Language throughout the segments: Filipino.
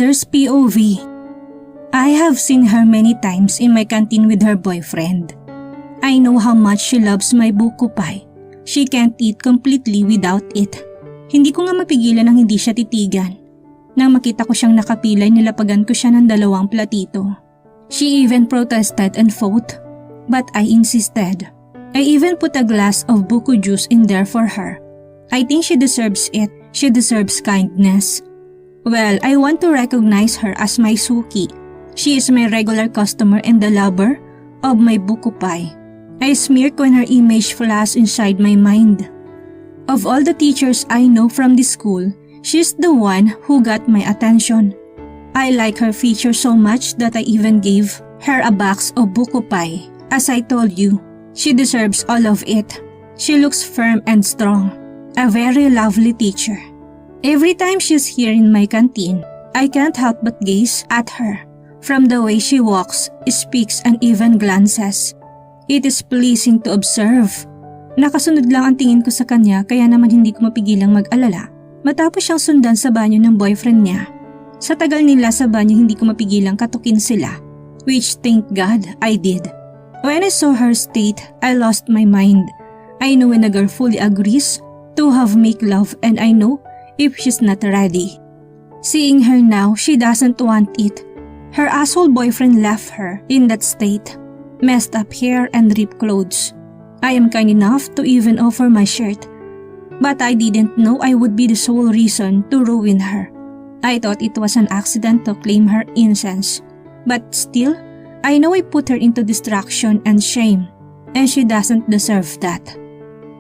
Tander's POV. I have seen her many times in my canteen with her boyfriend. I know how much she loves my buko pie. She can't eat completely without it. Hindi ko nga mapigilan nang hindi siya titigan. Nang makita ko siyang nakapilay, nilapagan ko siya ng 2 platito. She even protested and fought, but I insisted. I even put a glass of buko juice in there for her. I think she deserves it. She deserves kindness. Well, I want to recognize her as my suki. She is my regular customer and the lover of my buko pie. I smirk when her image flashes inside my mind. Of all the teachers I know from this school, she's the one who got my attention. I like her feature so much that I even gave her a box of buko pie. As I told you, she deserves all of it. She looks firm and strong. A very lovely teacher. Every time she's here in my canteen, I can't help but gaze at her. From the way she walks, speaks, and even glances. It is pleasing to observe. Nakasunod lang ang tingin ko sa kanya kaya naman hindi ko mapigilang mag-alala matapos siyang sundan sa banyo ng boyfriend niya. Sa tagal nila sa banyo hindi ko mapigilang katukin sila, which thank God I did. When I saw her state, I lost my mind. I know when a girl fully agrees to have make love and I know if she's not ready. Seeing her now, she doesn't want it. Her asshole boyfriend left her in that state. Messed up hair and ripped clothes. I am kind enough to even offer my shirt. But I didn't know I would be the sole reason to ruin her. I thought it was an accident to claim her innocence. But still, I know I put her into distraction and shame. And she doesn't deserve that.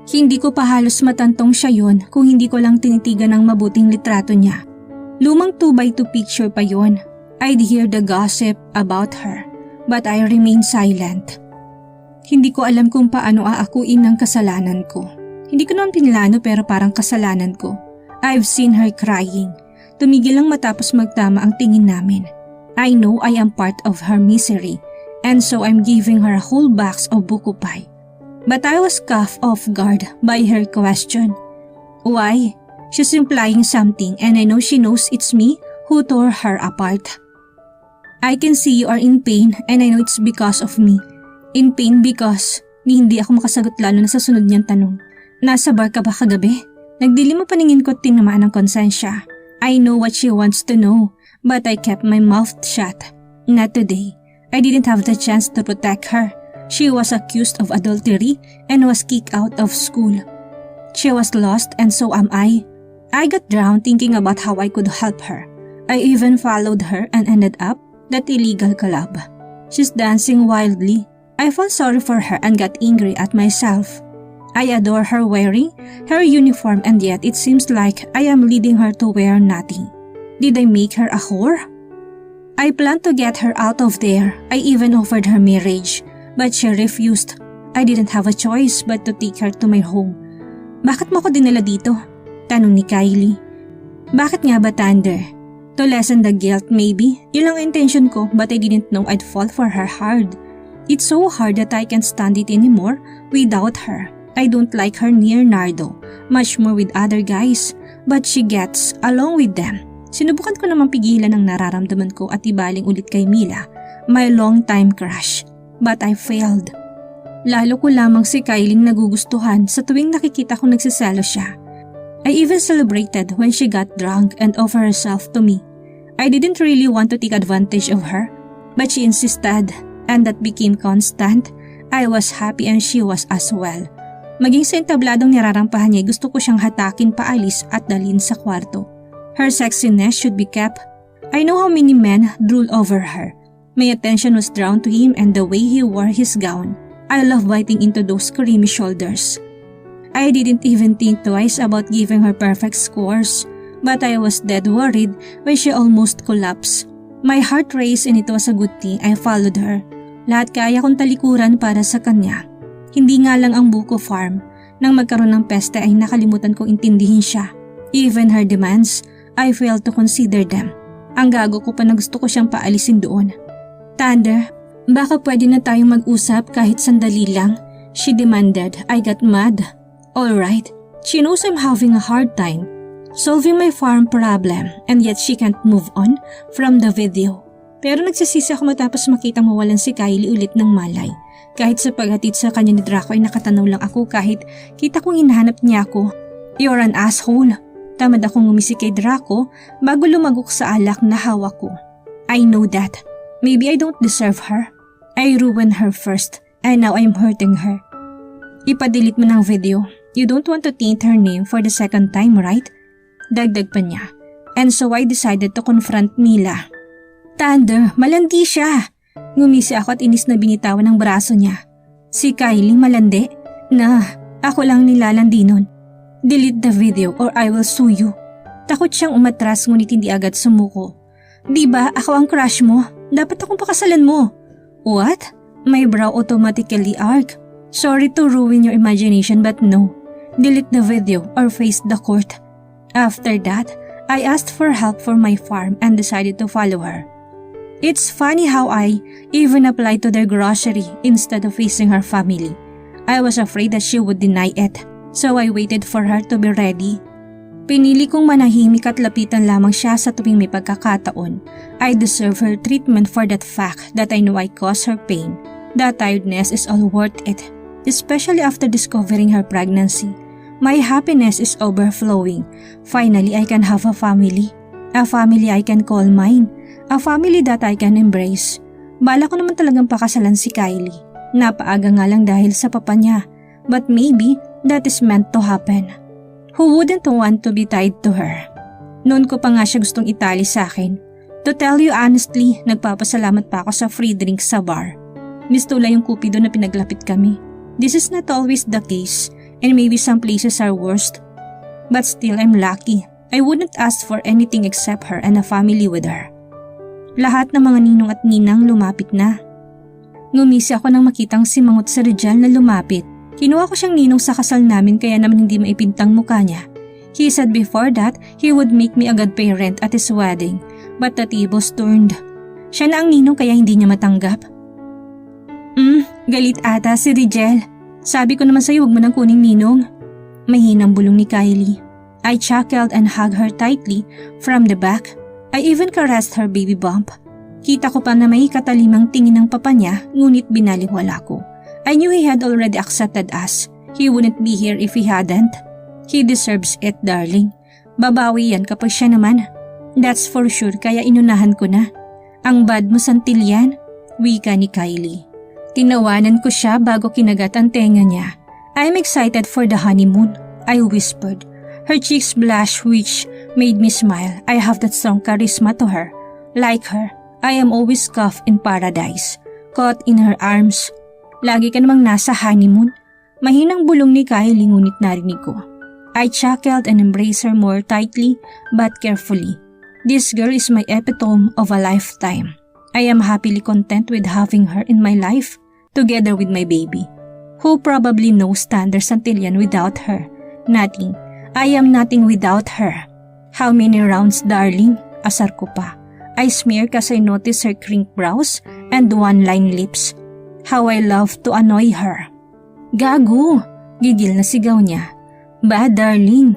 Hindi ko pa halos matantong siya yun kung hindi ko lang tinitigan ng mabuting litrato niya. Lumang 2x2 picture pa yun. I'd hear the gossip about her, but I remain silent. Hindi ko alam kung paano aakuin ng kasalanan ko. Hindi ko naman pinlano pero parang kasalanan ko. I've seen her crying. Tumigil lang matapos magtama ang tingin namin. I know I am part of her misery, and so I'm giving her a whole box of buko pie. But I was caught off guard by her question. Why? She's implying something and I know she knows it's me who tore her apart. I can see you are in pain and I know it's because of me. In pain because hindi ako makasagot lalo na sa sunod niyang tanong. Nasa bar ka ba kagabi? Nagdilim ang paningin ko at tinamaan ng konsensya. I know what she wants to know, but I kept my mouth shut. Not today. I didn't have the chance to protect her. She was accused of adultery and was kicked out of school. She was lost and so am I. I got drowned thinking about how I could help her. I even followed her and ended up that illegal club. She's dancing wildly. I felt sorry for her and got angry at myself. I adore her wearing her uniform and yet it seems like I am leading her to wear nothing. Did I make her a whore? I planned to get her out of there. I even offered her marriage. But she refused. I didn't have a choice but to take her to my home. Bakit mo ko dinala dito? Tanong ni Kylie. Bakit nga ba, Thunder? To lessen the guilt maybe? Yun lang intention ko but I didn't know I'd fall for her hard. It's so hard that I can't stand it anymore without her. I don't like her near Nardo, much more with other guys, but she gets along with them. Sinubukan ko namang pigilan ang nararamdaman ko at ibaling ulit kay Mila, my long-time crush. But I failed. Lalo ko lamang si Kylie nagugustuhan sa tuwing nakikita ko nagsiselo siya. I even celebrated when she got drunk and offered herself to me. I didn't really want to take advantage of her, but she insisted and that became constant. I was happy and she was as well. Maging sa entabladong nirarampahan niya, gusto ko siyang hatakin paalis at dalhin sa kwarto. Her sexiness should be kept. I know how many men drool over her. My attention was drawn to him and the way he wore his gown. I love biting into those creamy shoulders. I didn't even think twice about giving her perfect scores, but I was dead worried when she almost collapsed. My heart raced and it was a good thing I followed her. Lahat kaya kong talikuran para sa kanya. Hindi nga lang ang buko farm. Nang magkaroon ng peste ay nakalimutan kong intindihin siya. Even her demands, I failed to consider them. Ang gago ko pa na gusto ko siyang paalisin doon. Thunder, baka pwede na tayong mag-usap kahit sandali lang, she demanded. I got mad. Alright, she knows I'm having a hard time solving my farm problem, and yet she can't move on from the video. Pero nagsisisi ako matapos makitang mawalan si Kylie ulit ng malay. Kahit sa paghatid sa kanya ni Draco ay nakatanaw lang ako kahit kita kong hinahanap niya ako. You're an asshole. Tamad akong ngumisi kay Draco bago lumagok sa alak na hawak ko. I know that. Maybe I don't deserve her. I ruined her first and now I'm hurting her. Ipadelete mo ng video. You don't want to taint her name for the second time, right? Dagdag pa niya. And so I decided to confront Mila. Thunder, malandi siya. Ngumisi ako at inis na binitawan ng braso niya. Si Kylie malandi? Na, ako lang nilalandi nun. Delete the video or I will sue you. Takot siyang umatras ngunit hindi agad sumuko. Diba ako ang crush mo? Dapat akong pakasalan mo. What? My brow automatically arched. Sorry to ruin your imagination but no. Delete the video or face the court. After that, I asked for help for my farm and decided to follow her. It's funny how I even applied to their grocery instead of facing her family. I was afraid that she would deny it, so I waited for her to be ready. Pinili kong manahimik at lapitan lamang siya sa tuwing may pagkakataon. I deserve her treatment for that fact that I know I caused her pain. That tiredness is all worth it, especially after discovering her pregnancy. My happiness is overflowing. Finally, I can have a family I can call mine. A family that I can embrace. Bala ko naman talagang pakasalan si Kylie. Napaaga nga lang dahil sa papa niya. But maybe that is meant to happen. Who wouldn't want to be tied to her? Noon ko pa nga siya gustong itali sa akin. To tell you honestly, nagpapasalamat pa ako sa free drinks sa bar. Mistula yung kupido na pinaglapit kami. This is not always the case and maybe some places are worst. But still I'm lucky. I wouldn't ask for anything except her and a family with her. Lahat ng mga ninong at ninang lumapit na. Ngumisi ako nang makitang si Mangot sa Rizal na lumapit. Kinuha ko siyang ninong sa kasal namin kaya naman hindi maipintang mukha niya. He said before that he would make me a godparent at his wedding, but the tables turned. Siya na ang ninong kaya hindi niya matanggap. Galit ata si Rizal. Sabi ko naman sa'yo huwag mo nang kuning ninong. Mahinang bulong ni Kylie. I chuckled and hugged her tightly from the back. I even caressed her baby bump. Kita ko pa na may katalimang tingin ng papa niya ngunit binaliwala ko. I knew he had already accepted us. He wouldn't be here if he hadn't. He deserves it, darling. Babawi yan kapag siya naman. That's for sure kaya inunahan ko na. Ang bad mo santilyan, wika ni Kylie. Tinawanan ko siya bago kinagat ang tenga niya. I'm excited for the honeymoon, I whispered. Her cheeks blushed which made me smile. I have that strong charisma to her. Like her, I am always cuffed in paradise, caught in her arms. Lagi ka namang nasa honeymoon. Mahinang bulong ni Kylie ngunit narinig ko. I chuckled and embraced her more tightly but carefully. This girl is my epitome of a lifetime. I am happily content with having her in my life, together with my baby. Who probably knows Thunder Santillan without her? Nothing. I am nothing without her. How many rounds, darling? Asar ko pa. I smear kasi I notice her crinked brows and one-line lips. How I love to annoy her. Gago! Gigil na sigaw niya. Ba, darling?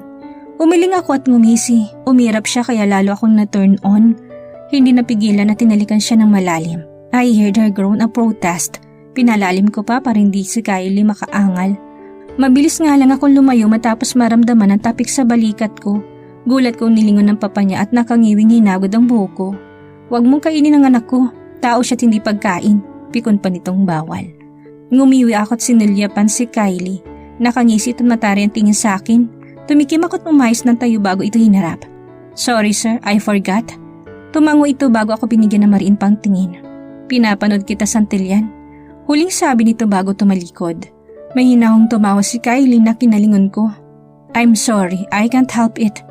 Umiling ako at ngumisi. Umirap siya kaya lalo akong na-turn on. Hindi napigilan na tinalikan siya ng malalim. I heard her groan a protest. Pinalalim ko pa para hindi si Kylie makaangal. Mabilis nga lang akong lumayo matapos maramdaman ang tapik sa balikat ko. Gulat kong nilingon ng papa niya at nakangiwing hinagod ang buhok ko. Huwag mong kainin ang anak ko. Tao siya't hindi pagkain. Pikon pa nitong bawal. Ngumiwi ako at sinulyapan si Kylie. Nakangisit at matari ang tingin sa akin. Tumikim ako at umayos ng tayo bago ito hinarap. Sorry sir, I forgot. Tumango ito bago ako binigyan ng mariin pang tingin. Pinapanood kita Santillan. Huling sabi nito bago tumalikod. May hinahong tumawa si Kylie na kinalingon ko. I'm sorry, I can't help it.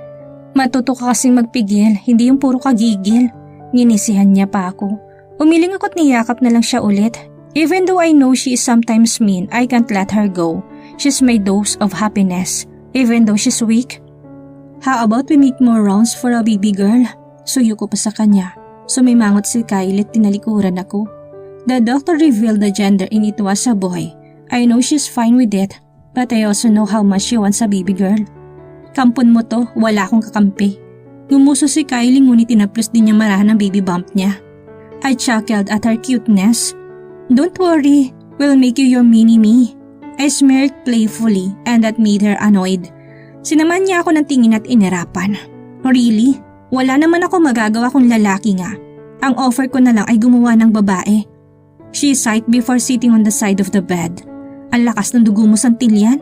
Matuto ka kasing magpigil, hindi yung puro kagigil. Nginisihan niya pa ako. Umiling ako at niyakap na lang siya ulit. Even though I know she is sometimes mean, I can't let her go. She's my dose of happiness, even though she's weak. How about we make more rounds for a baby girl? Suyo ko pa sa kanya. Sumimangot si Kylie at tinalikuran ako. The doctor revealed the gender and it was a boy. I know she's fine with it, but I also know how much she wants a baby girl. Kampon mo to, wala akong kakampi. Ngumuso si Kylie ngunit tinaplos din niya marahan ang baby bump niya. I chuckled at her cuteness. Don't worry, we'll make you your mini-me. I smirked playfully and that made her annoyed. Sinaman niya ako ng tingin at inirapan. Really? Wala naman ako magagawa kung lalaki nga. Ang offer ko na lang ay gumawa ng babae. She sighed before sitting on the side of the bed. Ang lakas ng dugo mo, Santillan.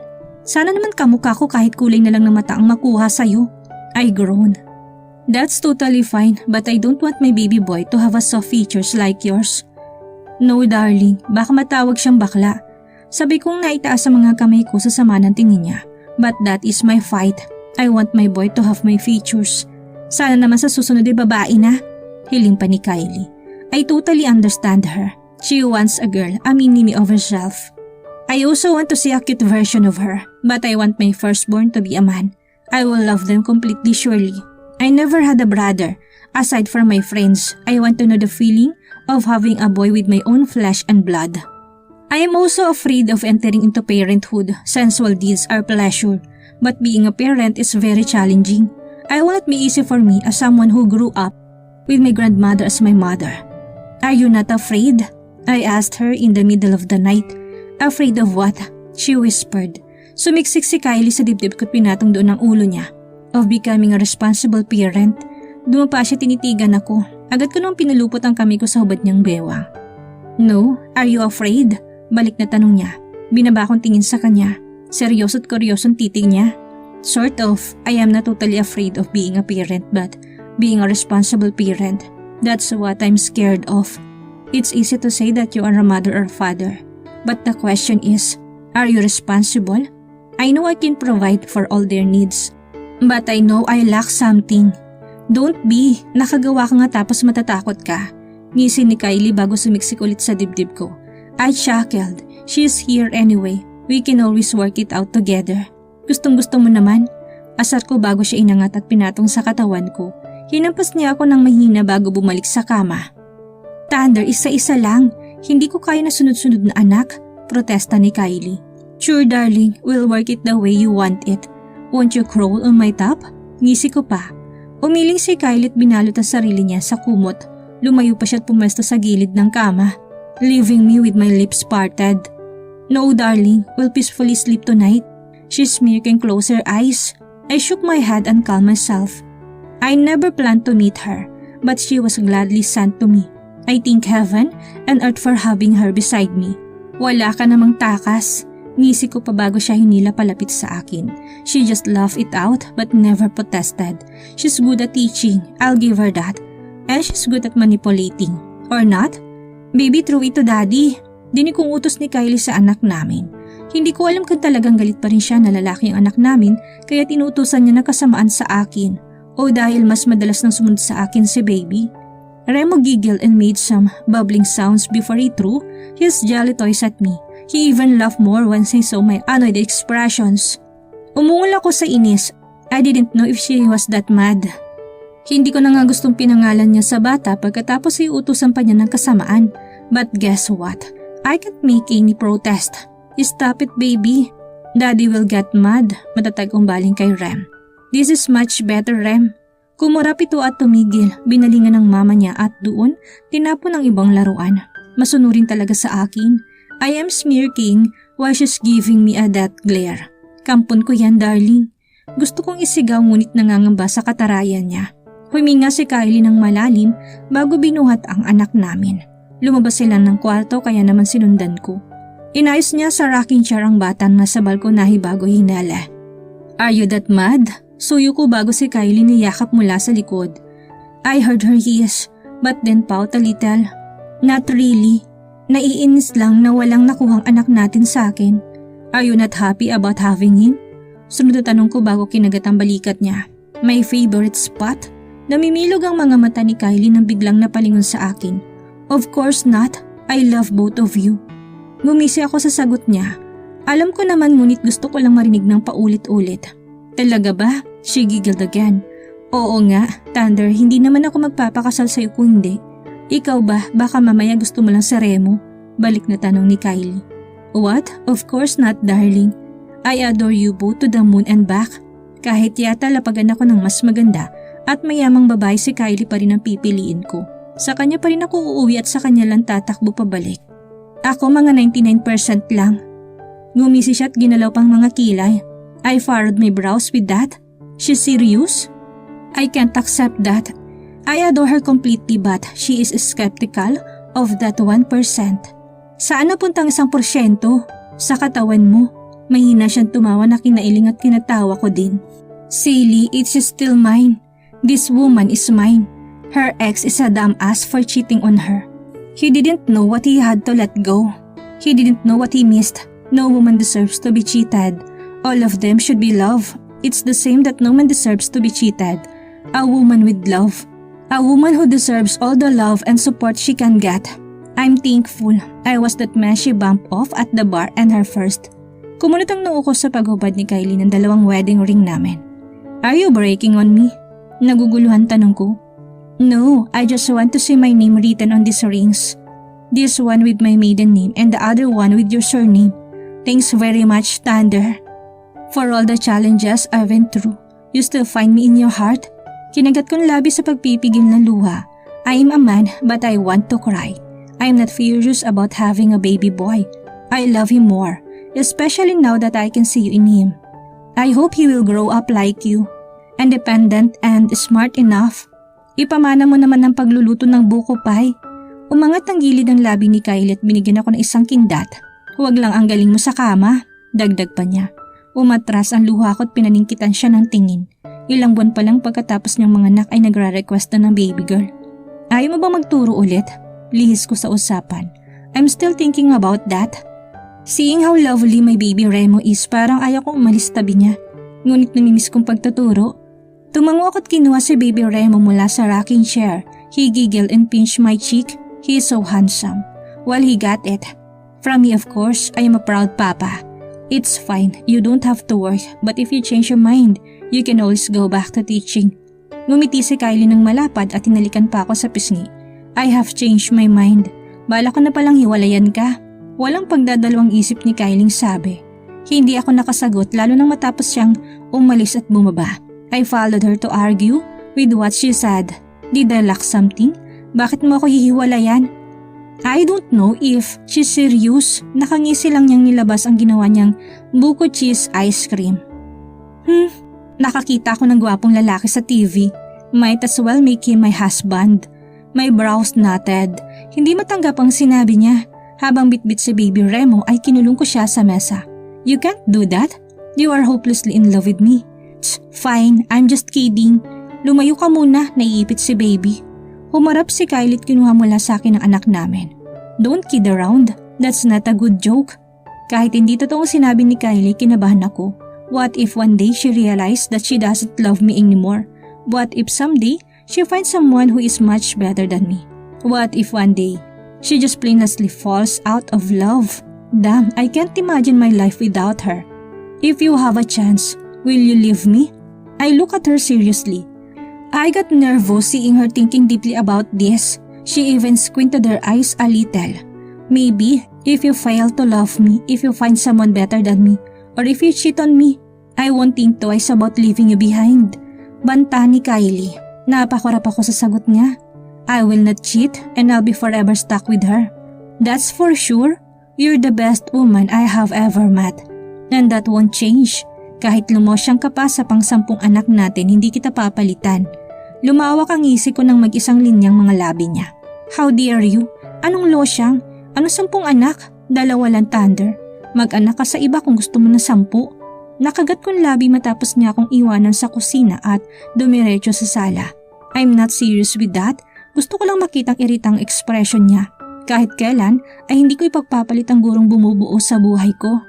Sana naman kamukha ko kahit kulay na lang ng mata ang makuha sa'yo. I groaned. That's totally fine but I don't want my baby boy to have a soft features like yours. No darling, baka matawag siyang bakla. Sabi kong naitaas sa mga kamay ko sa sama ng tingin niya. But that is my fight. I want my boy to have my features. Sana naman sa susunod ay babae na. Hiling pa ni Kylie. I totally understand her. She wants a girl, a mini-me of herself. I also want to see a cute version of her. But I want my firstborn to be a man. I will love them completely surely. I never had a brother. Aside from my friends, I want to know the feeling of having a boy with my own flesh and blood. I am also afraid of entering into parenthood. Sensual deeds are pleasure, but being a parent is very challenging. I want it be easy for me as someone who grew up with my grandmother as my mother. Are you not afraid? I asked her in the middle of the night. Afraid of what? She whispered. Sumiksik si Kylie sa dibdib ko't pinatong doon ang ulo niya. Of becoming a responsible parent. Dumapa siya, tinitigan ako. Agad ko nung pinulupot ang kamay ko sa hubad niyang bewang. No, are you afraid? Balik na tanong niya. Binaba akong tingin sa kanya. Seryoso at kuryosong titig niya. Sort of, I am not totally afraid of being a parent but being a responsible parent, that's what I'm scared of. It's easy to say that you are a mother or father. But the question is, are you responsible? I know I can provide for all their needs. But I know I lack something. Don't be, nakagawa ka nga tapos matatakot ka. Ngisi ni Kylie bago sumiksik ulit sa dibdib ko. I chuckled. She's here anyway. We can always work it out together. Gustong-gusto mo naman. Asar ko bago siya inangat at pinatong sa katawan ko. Hinampas niya ako ng mahina bago bumalik sa kama. Thunder, isa-isa lang. Hindi ko kaya na sunod-sunod na anak. Protesta ni Kylie. Sure darling, we'll work it the way you want it. Won't you crawl on my top? Ngisi ko pa. Umiling si Kylie at binalot ang sarili niya sa kumot. Lumayo pa siya at pumesto sa gilid ng kama, leaving me with my lips parted. No darling, we'll peacefully sleep tonight. She smirked and closed her eyes. I shook my head and calmed myself. I never planned to meet her, but she was gladly sent to me. I thank heaven and earth for having her beside me. Wala ka namang takas. Ngisi ko pa bago siya hinila palapit sa akin. She just laughed it out but never protested. She's good at teaching, I'll give her that. And she's good at manipulating. Or not? Baby, true ito daddy. Dinig kong utos ni Kylie sa anak namin. Hindi ko alam kung talagang galit pa rin siya na lalaki ang anak namin kaya tinutusan niya ng kasamaan sa akin. O dahil mas madalas nang sumunod sa akin si baby. Remo giggled and made some bubbling sounds before he threw his jolly toys at me. He even laughed more once he saw my annoyed expressions. Umungol ako sa inis. I didn't know if she was that mad. Hindi ko na nga gustong pinangalan niya sa bata pagkatapos ay utusan pa niya ng kasamaan. But guess what? I can't make any protest. Stop it baby. Daddy will get mad. Matatag umbaling kay Rem. This is much better Rem. Kumurap ito at tumigil. Binalingan ng mama niya at doon tinapon ang ibang laruan. Masunurin talaga sa akin. I am smirking while she's giving me a death glare. Kampon ko yan darling. Gusto kong isigaw ngunit nangangamba sa katarayan niya. Huminga si Kylie ng malalim bago binuhat ang anak namin. Lumabas sila ng kwarto kaya naman sinundan ko. Inayos niya sa rocking chair ang batang nasa balkonahe bago hinala. Are you that mad? Suyo ko bago si Kylie niyakap mula sa likod. I heard her hiss but then pout a little. Not really. Naiinis lang na walang nakuhang anak natin sa akin. Are you not happy about having him? Sunod na tanong ko bago kinagat ang balikat niya. My favorite spot? Namimilog ang mga mata ni Kylie nang biglang napalingon sa akin. Of course not. I love both of you. Ngumisi ako sa sagot niya. Alam ko naman ngunit gusto ko lang marinig ng paulit-ulit. Talaga ba? She giggled again. Oo nga, Thunder, hindi naman ako magpapakasal sa'yo kung hindi. Ikaw ba, baka mamaya gusto mo lang sa Remo? Balik na tanong ni Kylie. What? Of course not, darling. I adore you both to the moon and back. Kahit yata lapagan ako ng mas maganda at mayamang babae, si Kylie pa rin ang pipiliin ko. Sa kanya pa rin ako uuwi at sa kanya lang tatakbo pabalik. Ako mga 99% lang. Ngumisi siya at ginalaw pang mga kilay. I furrowed my brows with that. She's serious? I can't accept that. I adore her completely but she is skeptical of that 1%. Saan napuntang 1%? Sa katawan mo. Mahina siyang tumawa na kinailing at kinatawa ko din. Silly, it's still mine. This woman is mine. Her ex is a dumb ass for cheating on her. He didn't know what he had to let go. He didn't know what he missed. No woman deserves to be cheated. All of them should be loved. It's the same that no man deserves to be cheated. A woman with love. A woman who deserves all the love and support she can get. I'm thankful I was that man she bumped off at the bar and her first. Kumunot ang noo ko sa paghubad ni Kylie ng 2 wedding ring namin. Are you breaking on me? Naguguluhan tanong ko. No, I just want to see my name written on these rings. This one with my maiden name and the other one with your surname. Thanks very much, Thunder. For all the challenges I went through, you still find me in your heart. Kinagat kong labi sa pagpipigil ng luha. I am a man but I want to cry. I am not furious about having a baby boy. I love him more, especially now that I can see you in him. I hope he will grow up like you, independent and smart enough. Ipamana mo naman ang pagluluto ng buko pie. Umangat ang gilid ng labi ni Kylie at binigyan ako ng isang kindat. Huwag lang ang galing mo sa kama, dagdag pa niya. Umatras ang luha ko at pinaningkitan siya ng tingin. Ilang buwan pa lang pagkatapos niyang mga anak ay nagre-request na ng baby girl. Ayaw mo ba magturo ulit? Lihis ko sa usapan. I'm still thinking about that. Seeing how lovely my baby Remo is, parang ayaw kong umalis tabi niya. Ngunit namimiss kong pagtuturo. Tumango ako at kinuha si baby Remo mula sa rocking chair. He giggled and pinched my cheek. He is so handsome. Well, he got it. From me, of course, I am a proud papa. It's fine, you don't have to work, but if you change your mind, you can always go back to teaching. Ngumiti si Kylie ng malapad at tinalikan pa ako sa pisngi. I have changed my mind. Bala ko na palang hiwalayan ka. Walang pagdadalawang isip ni Kylie sabi. Hindi ako nakasagot lalo nang matapos siyang umalis at bumaba. I followed her to argue with what she said. Did I lack something? Bakit mo ako hihiwalayan? I don't know if she's serious. Nakangisi lang niyang nilabas ang ginawa niyang buko cheese ice cream. Nakakita ko ng gwapong lalaki sa TV. Might as well make him my husband. My brows knotted. Hindi matanggap ang sinabi niya. Habang bitbit si baby Remo ay kinulong ko siya sa mesa. You can't do that. You are hopelessly in love with me. Fine, I'm just kidding. Lumayo ka muna, naiipit si baby. Humarap si Kylie at kinuha mula sa akin ang anak namin. Don't kid around, that's not a good joke. Kahit hindi totoong sinabi ni Kylie, kinabahan ako. What if one day she realized that she doesn't love me anymore? What if someday she finds someone who is much better than me? What if one day she just plainly falls out of love? Damn, I can't imagine my life without her. If you have a chance, will you leave me? I look at her seriously. I got nervous seeing her thinking deeply about this. She even squinted her eyes a little. Maybe, if you fail to love me, if you find someone better than me, or if you cheat on me, I won't think twice about leaving you behind. Banta ni Kylie. Napakurap ako sa sagot niya. I will not cheat and I'll be forever stuck with her. That's for sure. You're the best woman I have ever met. And that won't change. Kahit lumosyang ka pa sa pang-10 anak natin, hindi kita papalitan. Lumawak ang ngisi ko ng mag-isang linyang mga labi niya. How dare you? Anong losyang? Ano 10 anak? 2 lang, Thunder. Mag-anak ka sa iba kung gusto mo na 10. Nakagat kong labi matapos niya akong iwanan sa kusina at dumiretso sa sala. I'm not serious with that. Gusto ko lang makitang iritang ekspresyon niya. Kahit kailan ay hindi ko ipagpapalit ang gurong bumubuo sa buhay ko.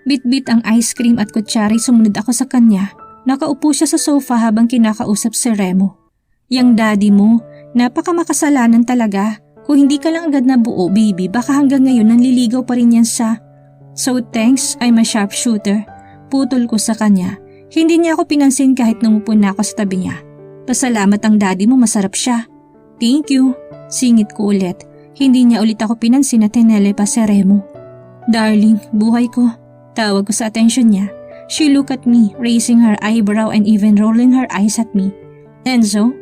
Bit-bit ang ice cream at kutsari, sumunod ako sa kanya. Nakaupo siya sa sofa habang kinakausap si Remo. Yang daddy mo, napakamakasalanan talaga. Kung hindi ka lang agad na buo, baby, baka hanggang ngayon nanliligaw pa rin yan sa... So thanks, I'm a sharpshooter. Putol ko sa kanya. Hindi niya ako pinansin kahit numupo na ako sa tabi niya. Pasalamat ang daddy mo, masarap siya. Thank you. Singit ko ulit. Hindi niya ulit ako pinansin at tinele pa si Remo. Darling, buhay ko. Tawag ko sa atensyon niya. She looked at me, raising her eyebrow and even rolling her eyes at me. Enzo?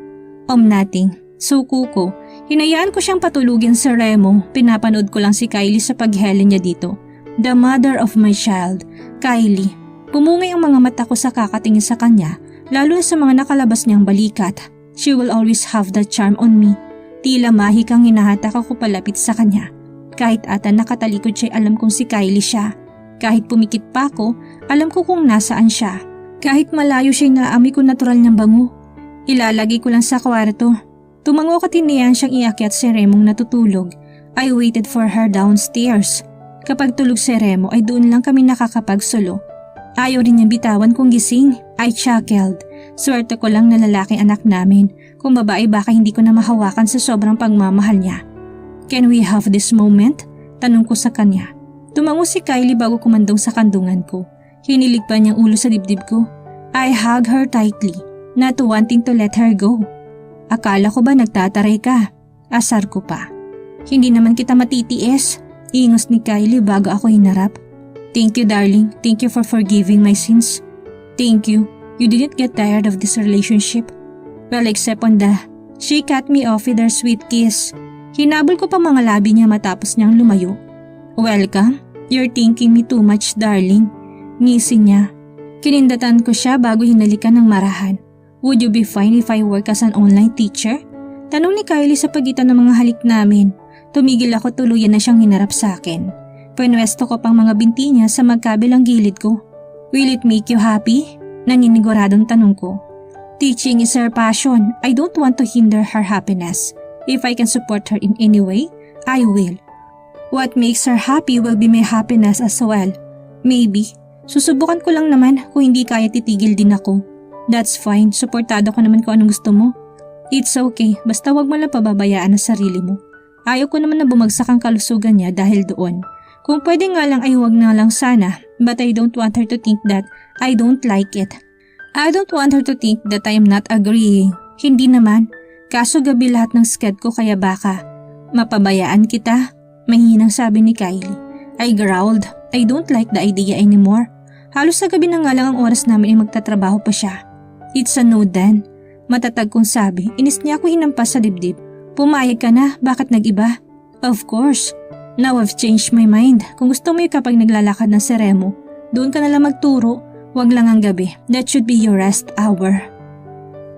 Nothing. Suko ko. Hinayaan ko siyang patulugin sa Remo. Pinapanood ko lang si Kylie sa paghele niya dito. The mother of my child, Kylie. Pumungay ang mga mata ko sa kakatingin sa kanya, lalo na sa mga nakalabas niyang balikat. She will always have that charm on me. Tila mahikang hinahatak ako palapit sa kanya. Kahit ata nakatalikod siya, alam kong si Kylie siya. Kahit pumikit pa ako, alam ko kung nasaan siya. Kahit malayo siya, naamoy ko natural niyang bango. Ilalagay ko lang sa kwarto. Tumango ko, tiniyan siyang iakyat si Remong natutulog. I waited for her downstairs. Kapag tulog si Remo ay doon lang kami nakakapagsulo. Ayaw rin niyang bitawan kung gising. I chuckled. Swerte ko lang na lalaking anak namin. Kung babae baka hindi ko na mahawakan sa sobrang pagmamahal niya. Can we have this moment? Tanong ko sa kanya. Tumango si Kylie bago kumandong sa kandungan ko. Hinilig pa niyang ulo sa dibdib ko. I hugged her tightly, not wanting to let her go. Akala ko ba nagtataray ka? Asar ko pa. Hindi naman kita matitiis. Ingos ni Kylie bago ako hinarap. Thank you, darling. Thank you for forgiving my sins. Thank you. You didn't get tired of this relationship. Well, except on she cut me off with her sweet kiss. Hinabol ko pa mga labi niya matapos niyang lumayo. Welcome. You're thinking me too much, darling. Ngisi niya. Kinindatan ko siya bago hinalikan ng marahan. Would you be fine if I work as an online teacher? Tanong ni Kylie sa pagitan ng mga halik namin. Tumigil ako, tuluyan na siyang hinarap sa akin. Pwesto ko pang mga binti niya sa magkabilang gilid ko. Will it make you happy? Naniniguradong tanong ko. Teaching is her passion. I don't want to hinder her happiness. If I can support her in any way, I will. What makes her happy will be my happiness as well. Maybe. Susubukan ko lang naman, kung hindi kaya titigil din ako. That's fine, suportado ko naman kung anong gusto mo. It's okay, basta wag mo lang pababayaan ang sarili mo. Ayaw ko naman na bumagsak ang kalusugan niya dahil doon. Kung pwede nga lang ay wag na lang sana, but I don't want her to think that I don't like it. I don't want her to think that I am not agreeing. Hindi naman, kaso gabi lahat ng sked ko kaya baka mapabayaan kita, mahinang sabi ni Kylie. I growled, I don't like the idea anymore. Halos sa gabi na nga lang ang oras namin ay magtatrabaho pa siya. It's a no then. Matatag kong sabi, inis niya ako hinampas sa dibdib. Pumayag ka na, bakit nag-iba? Of course. Now I've changed my mind. Kung gusto mo yung kapag naglalakad ng si Remo, doon ka na lang magturo, wag lang ang gabi. That should be your rest hour.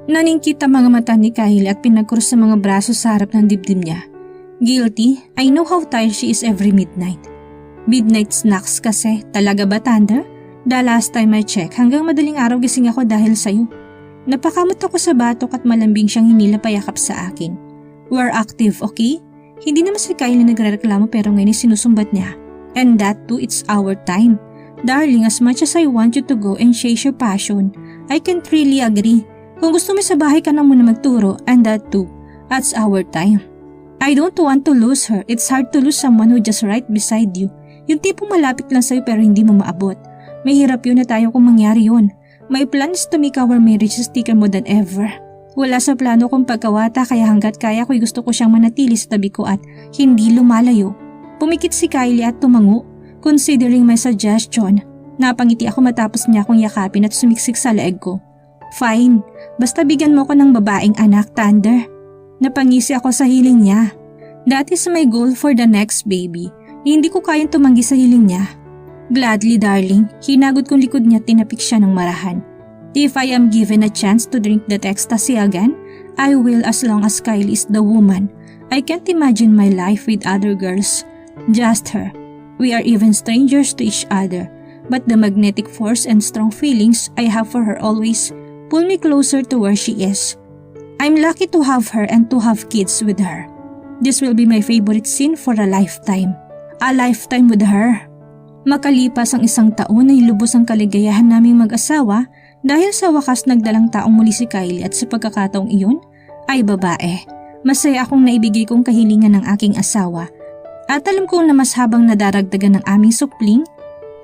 Naningkit ang mga mata ni Kylie at pinagkrus sa mga braso sa harap ng dibdib niya. Guilty, I know how tired she is every midnight. Midnight snacks kasi, talaga ba, Thunder? The last time I check, hanggang madaling araw gising ako dahil sa'yo. Napakamot ako sa batok at malambing siyang hinila payakap sa akin. We're active, okay? Hindi naman si Kylie nagrereklamo pero ngayon sinusumbat niya. And that too, it's our time. Darling, as much as I want you to go and chase your passion, I can't really agree. Kung gusto mo sa bahay ka na muna magturo, and that too, that's our time. I don't want to lose her. It's hard to lose someone who just right beside you. Yung tipong malapit lang sa'yo pero hindi mo maabot. Mahirap yun na tayo kung mangyari yun. My plan is to make our marriage sticker more than ever. Wala sa plano kong pagkawata kaya hanggat kaya ko'y gusto ko siyang manatili sa tabi ko at hindi lumalayo. Pumikit si Kylie at tumango. Considering my suggestion, napangiti ako matapos niya akong yakapin at sumiksik sa leeg ko. Fine, basta bigyan mo ko ng babaeng anak, Thunder. Napangisi ako sa hiling niya. That is my goal for the next baby. Hindi ko kayang tumanggi sa hiling niya. Gladly, darling. Hinagod kong likod niya at tinapik siya ng marahan. If I am given a chance to drink that ecstasy again, I will as long as Kylie is the woman. I can't imagine my life with other girls. Just her. We are even strangers to each other. But the magnetic force and strong feelings I have for her always pull me closer to where she is. I'm lucky to have her and to have kids with her. This will be my favorite scene for a lifetime. A lifetime with her. Makalipas ang isang taon ay lubos ang kaligayahan naming mag-asawa dahil sa wakas nagdalang taong muli si Kylie at sa pagkakataong iyon ay babae. Masaya akong naibigay kong kahilingan ng aking asawa at alam kong na mas habang nadaragdagan ng aming supling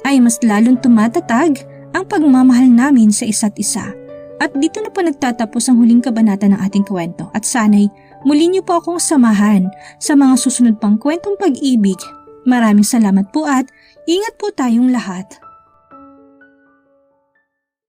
ay mas lalong tumatatag ang pagmamahal namin sa isa't isa. At dito na po nagtatapos ang huling kabanata ng ating kwento at sana'y muli niyo po akong samahan sa mga susunod pang kwentong pag-ibig. Maraming salamat po at ingat po tayong lahat.